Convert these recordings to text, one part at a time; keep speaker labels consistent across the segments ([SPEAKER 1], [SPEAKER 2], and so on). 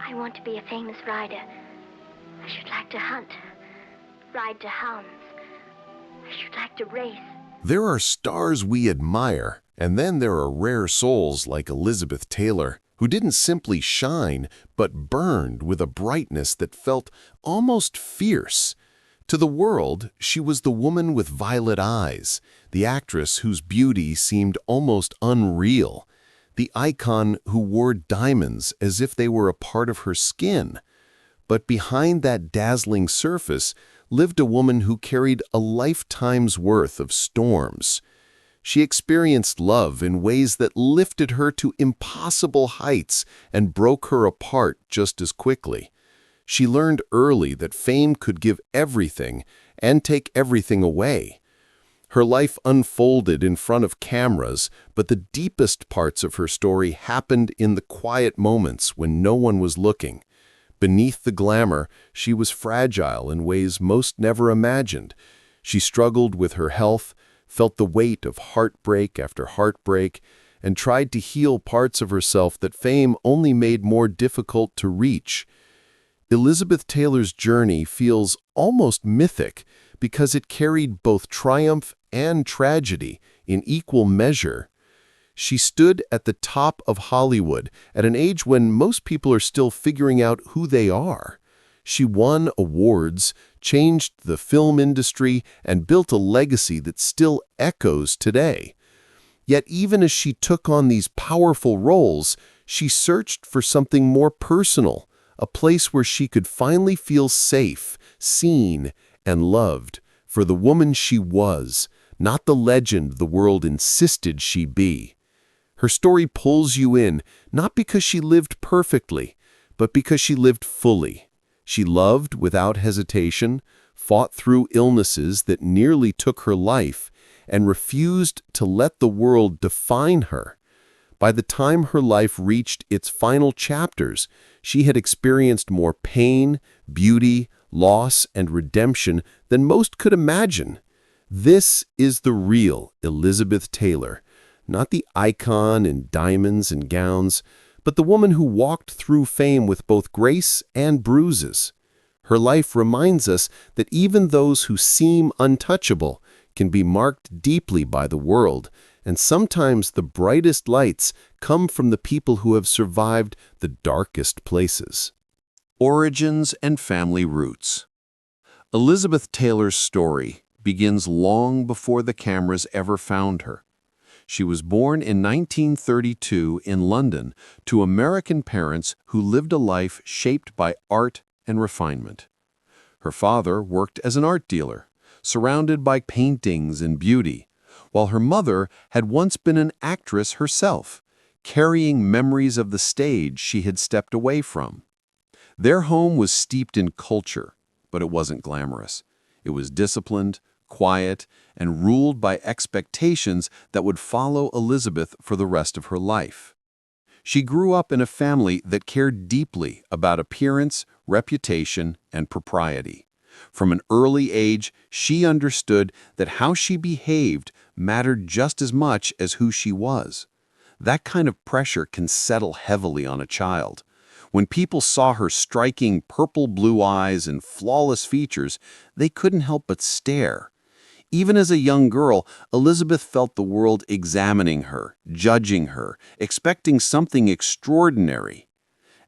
[SPEAKER 1] I want to be a famous rider. I should like to hunt, ride to hounds. I should like to race.
[SPEAKER 2] There are stars we admire, and then there are rare souls like Elizabeth Taylor, who didn't simply shine, but burned with a brightness that felt almost fierce. To the world, she was the woman with violet eyes, the actress whose beauty seemed almost unreal, the icon who wore diamonds as if they were a part of her skin. But behind that dazzling surface lived a woman who carried a lifetime's worth of storms. She experienced love in ways that lifted her to impossible heights and broke her apart just as quickly. She learned early that fame could give everything and take everything away. Her life unfolded in front of cameras, but the deepest parts of her story happened in the quiet moments when no one was looking. Beneath the glamour, she was fragile in ways most never imagined. She struggled with her health, felt the weight of heartbreak after heartbreak, and tried to heal parts of herself that fame only made more difficult to reach. Elizabeth Taylor's journey feels almost mythic because it carried both triumph and tragedy in equal measure. She stood at the top of Hollywood at an age when most people are still figuring out who they are. She won awards, changed the film industry, and built a legacy that still echoes today. Yet even as she took on these powerful roles, she searched for something more personal, a place where she could finally feel safe, seen, and loved for the woman she was, not the legend the world insisted she be. Her story pulls you in, not because she lived perfectly, but because she lived fully. She loved without hesitation, fought through illnesses that nearly took her life, and refused to let the world define her. By the time her life reached its final chapters, she had experienced more pain, beauty, loss, and redemption than most could imagine. This is the real Elizabeth Taylor, not the icon in diamonds and gowns, but the woman who walked through fame with both grace and bruises. Her life reminds us that even those who seem untouchable can be marked deeply by the world, and sometimes the brightest lights come from the people who have survived the darkest places. Origins and family roots. Elizabeth Taylor's story begins long before the cameras ever found her. She was born in 1932 in London to American parents who lived a life shaped by art and refinement. Her father worked as an art dealer, surrounded by paintings and beauty, while her mother had once been an actress herself, carrying memories of the stage she had stepped away from. Their home was steeped in culture, but it wasn't glamorous. It was disciplined, quiet, and ruled by expectations that would follow Elizabeth for the rest of her life. She grew up in a family that cared deeply about appearance, reputation, and propriety. From an early age, she understood that how she behaved mattered just as much as who she was. That kind of pressure can settle heavily on a child. When people saw her striking purple blue eyes and flawless features, they couldn't help but stare. Even as a young girl, Elizabeth felt the world examining her, judging her, expecting something extraordinary.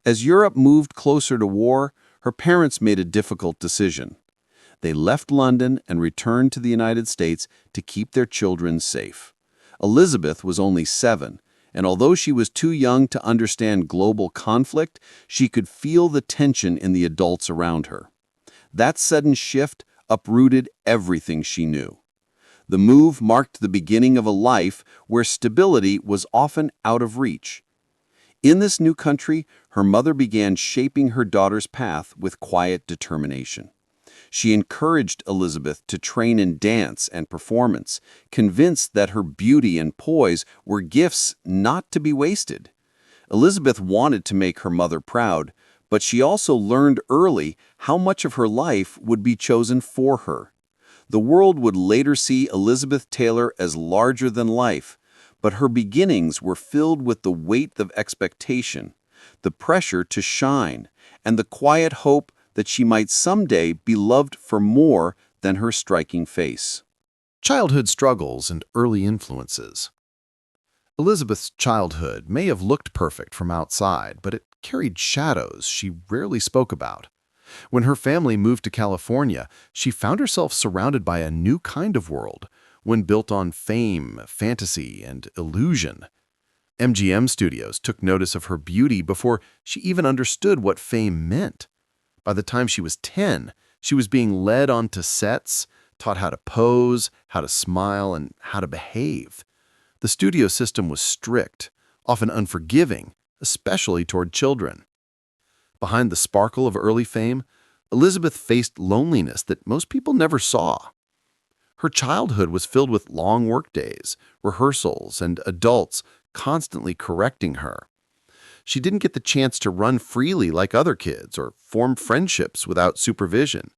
[SPEAKER 2] As Europe moved closer to war, her parents made a difficult decision. They left London and returned to the United States to keep their children safe. Elizabeth was only 7, and although she was too young to understand global conflict, she could feel the tension in the adults around her. That sudden shift uprooted everything she knew. The move marked the beginning of a life where stability was often out of reach. In this new country, her mother began shaping her daughter's path with quiet determination. She encouraged Elizabeth to train in dance and performance, convinced that her beauty and poise were gifts not to be wasted. Elizabeth wanted to make her mother proud, but she also learned early how much of her life would be chosen for her. The world would later see Elizabeth Taylor as larger than life, but her beginnings were filled with the weight of expectation.
[SPEAKER 3] the pressure to shine, and the quiet hope that she might someday be loved for more than her striking face.
[SPEAKER 2] Childhood struggles and early influences. Elizabeth's childhood may have looked perfect from outside, but it carried shadows she rarely spoke about. When her family moved to California, she found herself surrounded by a new kind of world, one built on fame, fantasy, and illusion. MGM Studios took notice of her beauty before she even understood what fame meant. By the time she was 10, she was being led onto sets, taught how to pose, how to smile, and how to behave. The studio system was strict, often unforgiving, especially toward children. Behind the sparkle of early fame, Elizabeth faced loneliness that most people never saw. Her childhood was filled with long workdays, rehearsals, and adults constantly correcting her. She didn't get the chance to run freely like other kids or form friendships without supervision.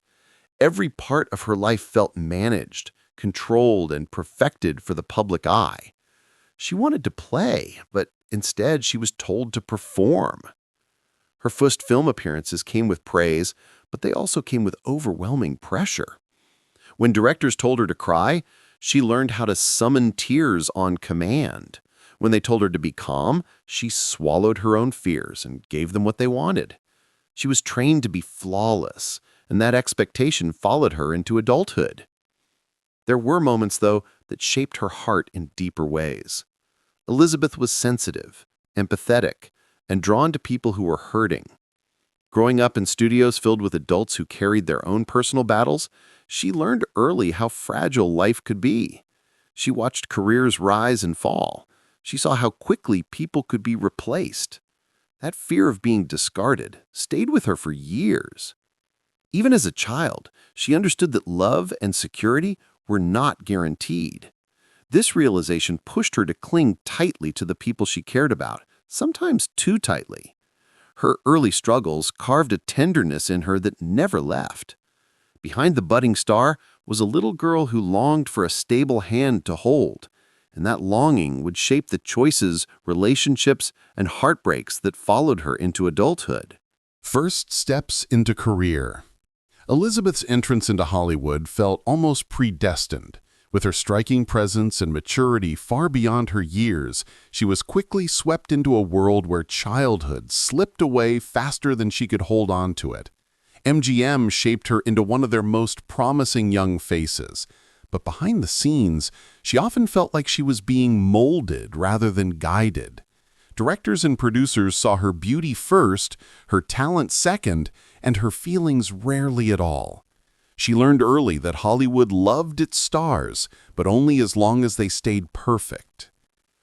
[SPEAKER 2] Every part of her life felt managed, controlled, and perfected for the public eye. She wanted to play, but instead she was told to perform. Her first film appearances came with praise, but they also came with overwhelming pressure. When directors told her to cry, she learned how to summon tears on command. When they told her to be calm, she swallowed her own fears and gave them what they wanted. She was trained to be flawless, and that expectation followed her into adulthood. There were moments, though, that shaped her heart in deeper ways. Elizabeth was sensitive, empathetic, and drawn to people who were hurting. Growing up in studios filled with adults who carried their own personal battles, she learned early how fragile life could be. She watched careers rise and fall. She saw how quickly people could be replaced. That fear of being discarded stayed with her for years. Even as a child, she understood that love and security were not guaranteed. This realization pushed her to cling tightly to the people she cared about, sometimes too tightly. Her early struggles carved a tenderness in her that never left. Behind the budding star was a little girl who longed for a stable hand to hold, and that longing would shape the choices, relationships, and heartbreaks that followed her into adulthood.
[SPEAKER 4] First steps into career. Elizabeth's entrance into Hollywood felt almost predestined. With her striking presence and maturity far beyond her years, she was quickly swept into a world where childhood slipped away faster than she could hold on to it. MGM shaped her into one of their most promising young faces. But behind the scenes, she often felt like she was being molded rather than guided. Directors and producers saw her beauty first, her talent second, and her feelings rarely at all. She learned early that Hollywood loved its stars, but only as long as they stayed perfect.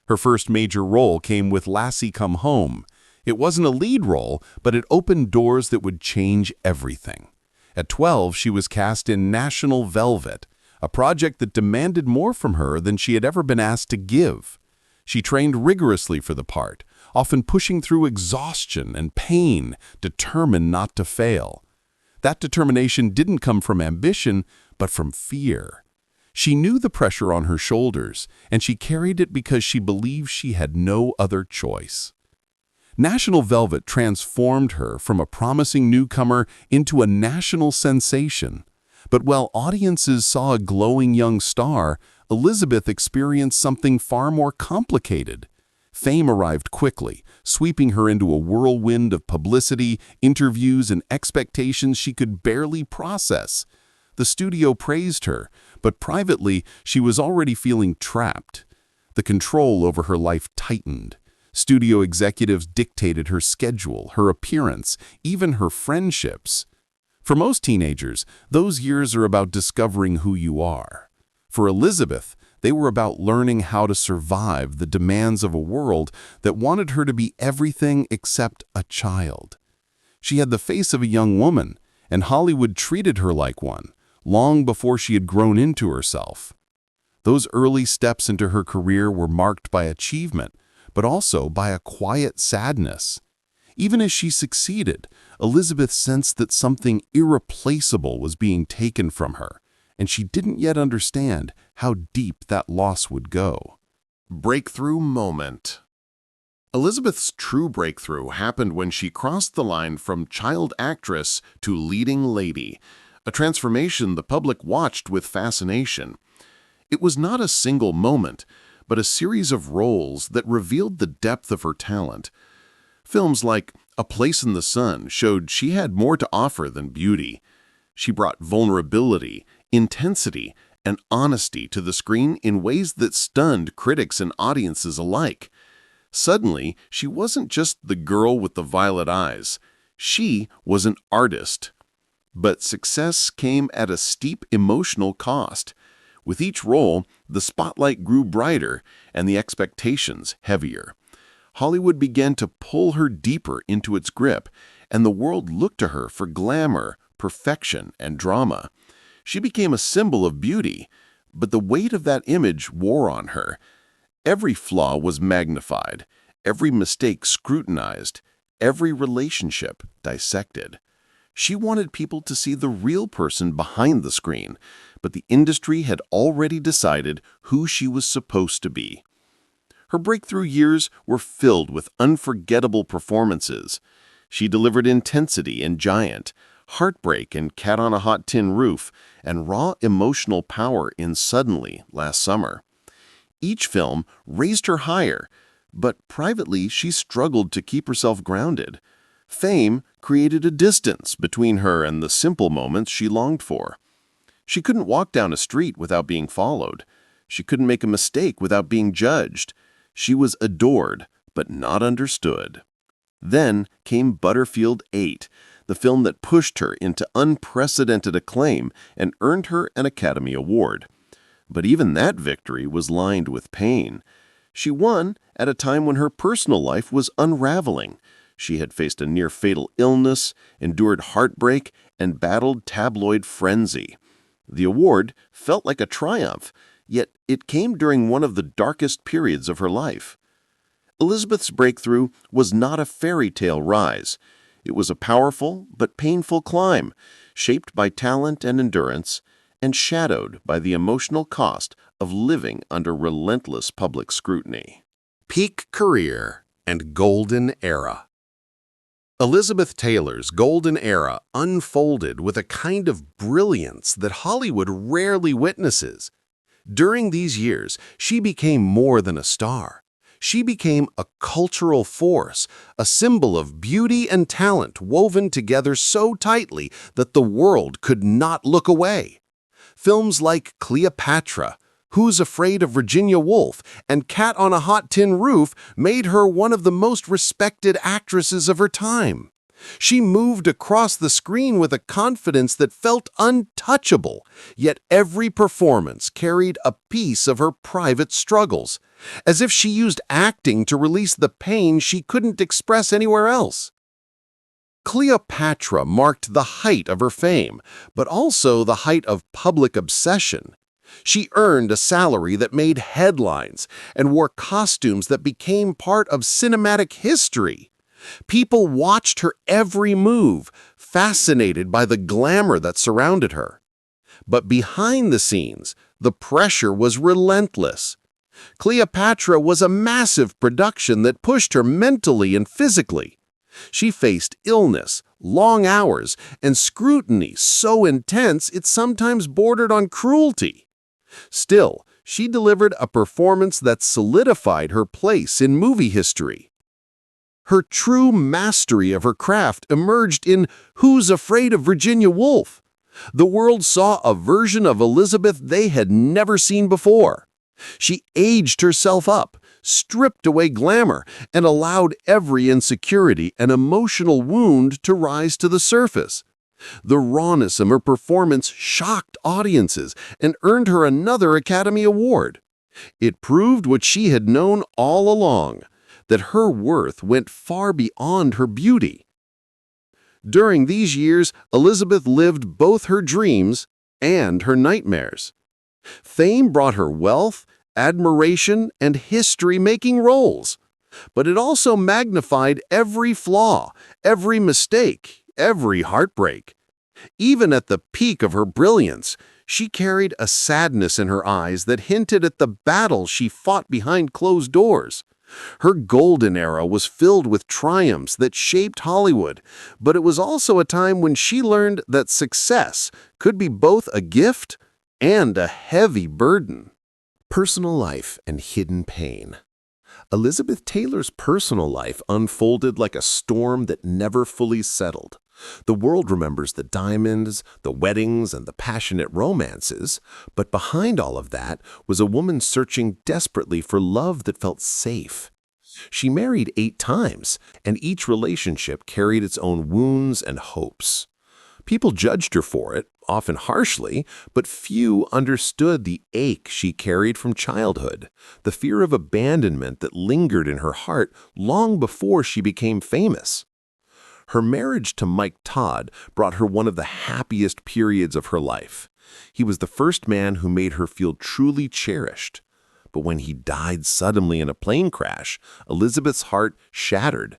[SPEAKER 4] Her first major role came with Lassie Come Home. It wasn't a lead role, but it opened doors that would change everything. At 12, she was cast in National Velvet, a project that demanded more from her than she had ever been asked to give. She trained rigorously for the part, often pushing through exhaustion and pain, determined not to fail. That determination didn't come from ambition, but from fear. She knew the pressure on her shoulders, and she carried it because she believed she had no other choice. National Velvet transformed her from a promising newcomer into a national sensation. But while audiences saw a glowing young star, Elizabeth experienced something far more complicated. Fame arrived quickly, sweeping her into a whirlwind of publicity, interviews, and expectations she could barely process. The studio praised her, but privately, she was already feeling trapped. The control over her life tightened. Studio executives dictated her schedule, her appearance, even her friendships. For most teenagers, those years are about discovering who you are. For Elizabeth, they were about learning how to survive the demands of a world that wanted her to be everything except a child. She had the face of a young woman, and Hollywood treated her like one, long before she had grown into herself. Those early steps into her career were marked by achievement, but also by a quiet sadness. Even as she succeeded, Elizabeth sensed that something irreplaceable was being taken from her, and she didn't yet understand how deep that loss would go.
[SPEAKER 2] Breakthrough moment. Elizabeth's true breakthrough happened when she crossed the line from child actress to leading lady, a transformation the public watched with fascination. It was not a single moment, but a series of roles that revealed the depth of her talent. Films like A Place in the Sun showed she had more to offer than beauty. She brought vulnerability, intensity, and honesty to the screen in ways that stunned critics and audiences alike. Suddenly, she wasn't just the girl with the violet eyes. She was an artist. But success came at a steep emotional cost. With each role, the spotlight grew brighter and the expectations heavier. Hollywood began to pull her deeper into its grip, and the world looked to her for glamour, perfection, and drama. She became a symbol of beauty, but the weight of that image wore on her. Every flaw was magnified, every mistake scrutinized, every relationship dissected. She wanted people to see the real person behind the screen, but the industry had already decided who she was supposed to be. Her breakthrough years were filled with unforgettable performances. She delivered intensity in Giant, Heartbreak in Cat on a Hot Tin Roof, and raw emotional power in Suddenly last summer. Each film raised her higher, but privately she struggled to keep herself grounded. Fame created a distance between her and the simple moments she longed for. She couldn't walk down a street without being followed. She couldn't make a mistake without being judged. She was adored, but not understood. Then came Butterfield 8, the film that pushed her into unprecedented acclaim and earned her an Academy Award. But even that victory was lined with pain. She won at a time when her personal life was unraveling. She had faced a near-fatal illness, endured heartbreak, and battled tabloid frenzy. The award felt like a triumph, yet it came during one of the darkest periods of her life. Elizabeth's breakthrough was not a fairy tale rise. It was a powerful but painful climb, shaped by talent and endurance, and shadowed by the emotional cost of living under relentless public scrutiny.
[SPEAKER 4] Peak career and golden era. Elizabeth Taylor's golden era unfolded with a kind of brilliance that Hollywood rarely witnesses. During these years, she became more than a star. She became a cultural force, a symbol of beauty and talent woven together so tightly that the world could not look away. Films like Cleopatra, Who's Afraid of Virginia Woolf, and Cat on a Hot Tin Roof made her one of the most respected actresses of her time. She moved across the screen with a confidence that felt untouchable, yet every performance carried a piece of her private struggles, as if she used acting to release the pain she couldn't express anywhere else. Cleopatra marked the height of her fame, but also the height of public obsession. She earned a salary that made headlines and wore costumes that became part of cinematic history. People watched her every move, fascinated by the glamour that surrounded her. But behind the scenes, the pressure was relentless. Cleopatra was a massive production that pushed her mentally and physically. She faced illness, long hours, and scrutiny so intense it sometimes bordered on cruelty. Still, she delivered a performance that solidified her place in movie history. Her true mastery of her craft emerged in Who's Afraid of Virginia Woolf? The world saw a version of Elizabeth they had never seen before. She aged herself up, stripped away glamour, and allowed every insecurity and emotional wound to rise to the surface. The rawness of her performance shocked audiences and earned her another Academy Award. It proved what she had known all along, that her worth went far beyond her beauty. During these years, Elizabeth lived both her dreams and her nightmares. Fame brought her wealth, admiration, and history-making roles. But it also magnified every flaw, every mistake, every heartbreak. Even at the peak of her brilliance, she carried a sadness in her eyes that hinted at the battle she fought behind closed doors.
[SPEAKER 3] Her golden era was filled with triumphs that shaped Hollywood, but it was also a time when she learned that success could be both a gift and a heavy burden.
[SPEAKER 2] Personal life and hidden pain. Elizabeth Taylor's personal life unfolded like a storm that never fully settled. The world remembers the diamonds, the weddings, and the passionate romances, but behind all of that was a woman searching desperately for love that felt safe. She married 8 times, and each relationship carried its own wounds and hopes. People judged her for it, often harshly, but few understood the ache she carried from childhood, the fear of abandonment that lingered in her heart long before she became famous. Her marriage to Mike Todd brought her one of the happiest periods of her life. He was the first man who made her feel truly cherished. But when he died suddenly in a plane crash, Elizabeth's heart shattered.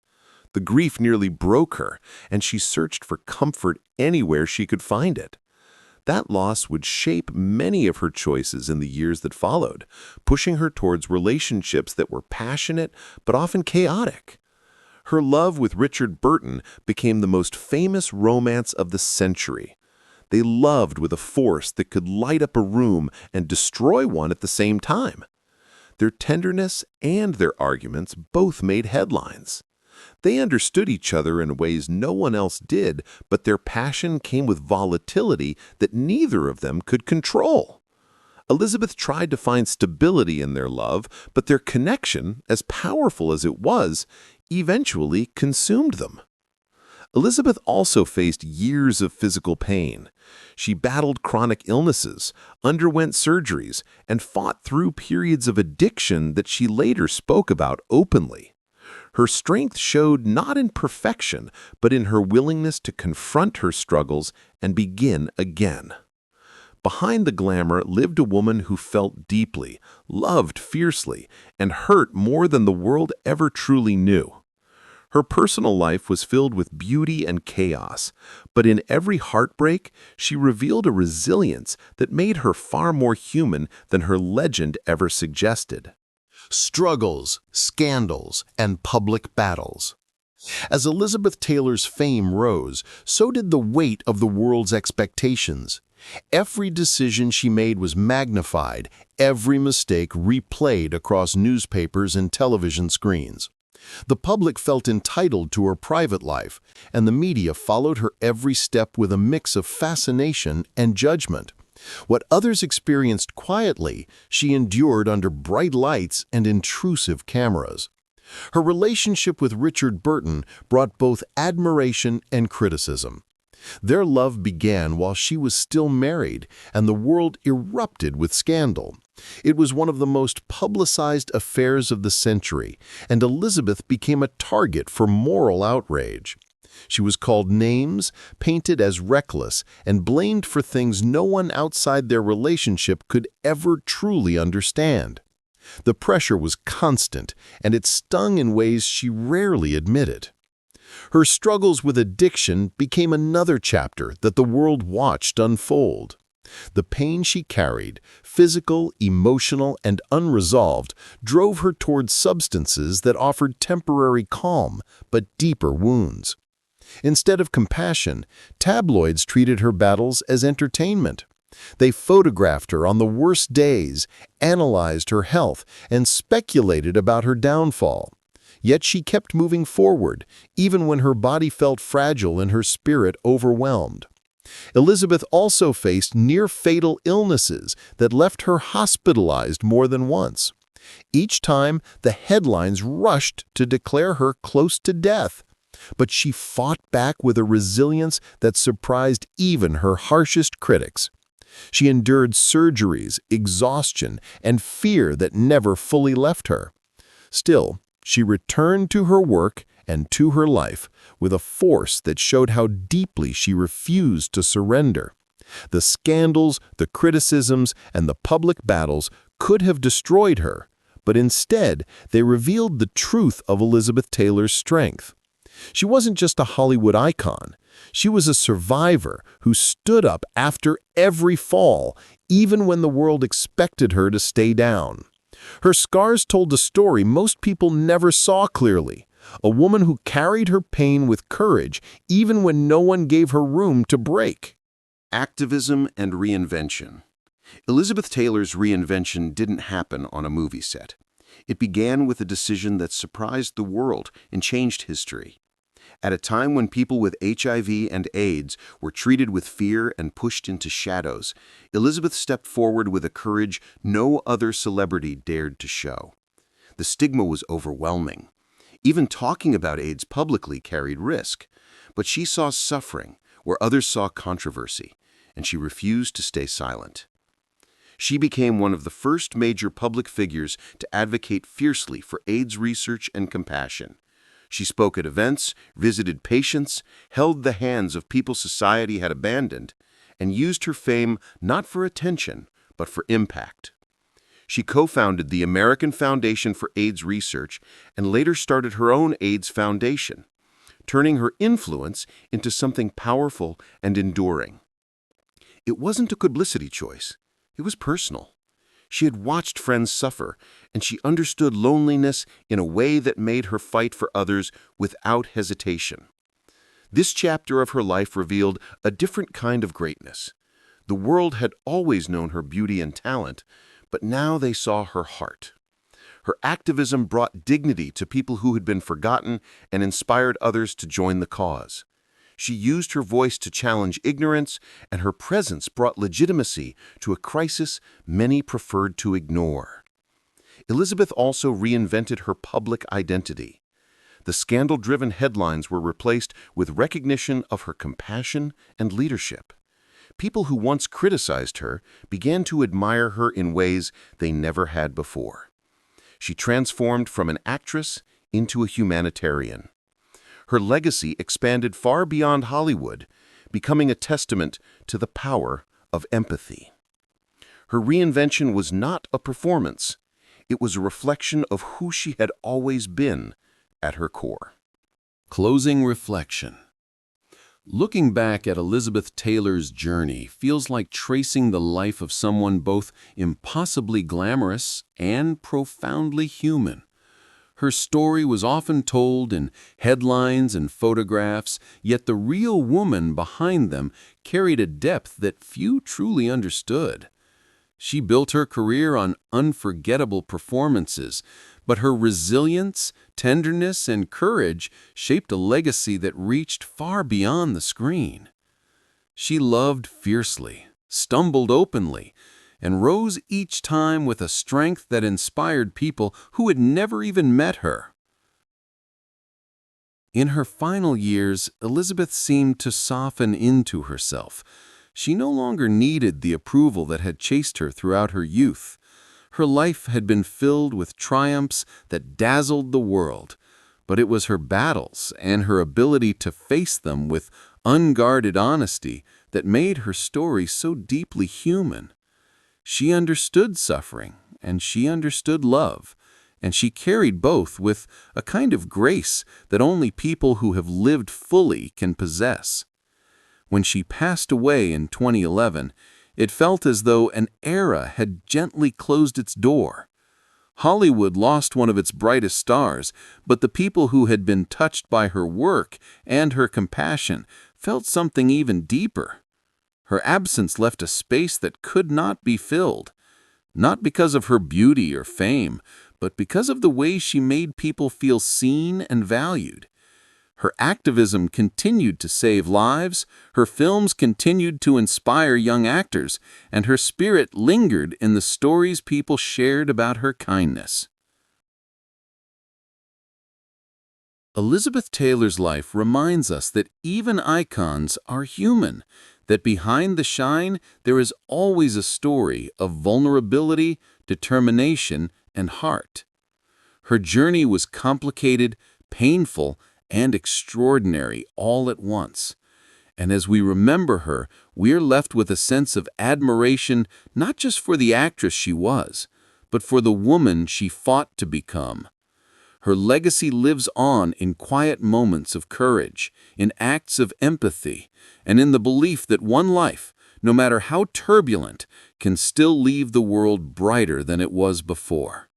[SPEAKER 2] The grief nearly broke her, and she searched for comfort anywhere she could find it. That loss would shape many of her choices in the years that followed, pushing her towards relationships that were passionate but often chaotic. Her love with Richard Burton became the most famous romance of the century. They loved with a force that could light up a room and destroy one at the same time. Their tenderness and their arguments both made headlines. They understood each other in ways no one else did, but their passion came with volatility that neither of them could control. Elizabeth tried to find stability in their love, but their connection, as powerful as it was, eventually consumed them. Elizabeth also faced years of physical pain. She battled chronic illnesses, underwent surgeries, and fought through periods of addiction that she later spoke about openly. Her strength showed not in perfection, but in her willingness to confront her struggles and begin again. Behind the glamour lived a woman who felt deeply, loved fiercely, and hurt more than the world ever truly knew. Her personal life was filled with beauty and chaos, but in every heartbreak, she revealed a resilience that made her far more human than her legend ever suggested.
[SPEAKER 4] Struggles, scandals, and public battles. As Elizabeth Taylor's fame rose, so did the weight of the world's expectations. Every decision she made was magnified, every mistake replayed across newspapers and television screens. The public felt entitled to her private life, and the media followed her every step with a mix of fascination and judgment. What others experienced quietly, she endured under bright lights and intrusive cameras. Her relationship with Richard Burton brought both admiration and criticism. Their love began while she was still married, and the world erupted with scandal. It was one of the most publicized affairs of the century, and Elizabeth became a target for moral outrage. She was called names, painted as reckless, and blamed for things no one outside their relationship could ever truly understand. The pressure was constant, and it stung in ways she rarely admitted. Her struggles with addiction became another chapter that the world watched unfold. The pain she carried, physical, emotional, and unresolved, drove her towards substances that offered temporary calm but deeper wounds. Instead of compassion, tabloids treated her battles as entertainment. They photographed her on the worst days, analyzed her health, and speculated about her downfall. Yet she kept moving forward, even when her body felt fragile and her spirit overwhelmed. Elizabeth also faced near-fatal illnesses that left her hospitalized more than once. Each time, the headlines rushed to declare her close to death. But she fought back with a resilience that surprised even her harshest critics. She endured surgeries, exhaustion, and fear that never fully left her. Still, she returned to her work and to her life with a force that showed how deeply she refused to surrender. The scandals, the criticisms, and the public battles could have destroyed her, but instead they revealed the truth of Elizabeth Taylor's strength. She wasn't just a Hollywood icon. She was a survivor who stood up after every fall, even when the world expected her to stay down.
[SPEAKER 3] Her scars told a story most people never saw clearly, a woman who carried her pain with courage even when no one gave her room to break. Activism and reinvention. Elizabeth Taylor's reinvention didn't happen on a movie set. It began with a decision that surprised the world and changed history. At a time when people with HIV and AIDS were treated with fear and pushed into shadows, Elizabeth stepped forward with a courage no other celebrity dared to show. The stigma was overwhelming. Even talking about AIDS publicly carried risk. But she saw suffering where others saw controversy, and she refused to stay silent. She became one of the first major public figures to advocate fiercely for AIDS research and compassion. She spoke at events, visited patients, held the hands of people society had abandoned, and used her fame not for attention, but for impact. She co-founded the American Foundation for AIDS Research and later started her own AIDS Foundation, turning her influence into something powerful and enduring. It wasn't a publicity choice. It was personal. She had watched friends suffer, and she understood loneliness in a way that made her fight for others without hesitation. This chapter of her life revealed a different kind of greatness. The world had always known her beauty and talent, but now they saw her heart. Her activism brought dignity to people who had been forgotten and inspired others to join the cause. She used her voice to challenge ignorance, and her presence brought legitimacy to a crisis many preferred to ignore. Elizabeth also reinvented her public identity. The scandal-driven headlines were replaced with recognition of her compassion and leadership. People who once criticized her began to admire her in ways they never had before. She transformed from an actress into a humanitarian. Her legacy expanded far beyond Hollywood, becoming a testament to the power of empathy. Her reinvention was not a performance. It was a reflection of who she had always been at her core.
[SPEAKER 4] Closing reflection. Looking back at Elizabeth Taylor's journey feels like tracing the life of someone both impossibly glamorous and profoundly human. Her story was often told in headlines and photographs, yet the real woman behind them carried a depth that few truly understood. She built her career on unforgettable performances, but her resilience, tenderness, and courage shaped a legacy that reached far beyond the screen. She loved fiercely, stumbled openly, and rose each time with a strength that inspired people who had never even met her. In her final years, Elizabeth seemed to soften into herself. She no longer needed the approval that had chased her throughout her youth. Her life had been filled with triumphs that dazzled the world, but it was her battles and her ability to face them with unguarded honesty that made her story so deeply human. She understood suffering, and she understood love, and she carried both with a kind of grace that only people who have lived fully can possess. When she passed away in 2011, it felt as though an era had gently closed its door. Hollywood lost one of its brightest stars, but the people who had been touched by her work and her compassion felt something even deeper. Her absence left a space that could not be filled, not because of her beauty or fame, but because of the way she made people feel seen and valued. Her activism continued to save lives, her films continued to inspire young actors, and her spirit lingered in the stories people shared about her kindness. Elizabeth Taylor's life reminds us that even icons are human, that behind the shine there is always a story of vulnerability, determination, and heart. Her journey was complicated, painful, and extraordinary all at once. And as we remember her, we're left with a sense of admiration not just for the actress she was, but for the woman she fought to become. Her legacy lives on in quiet moments of courage, in acts of empathy, and in the belief that one life, no matter how turbulent, can still leave the world brighter than it was before.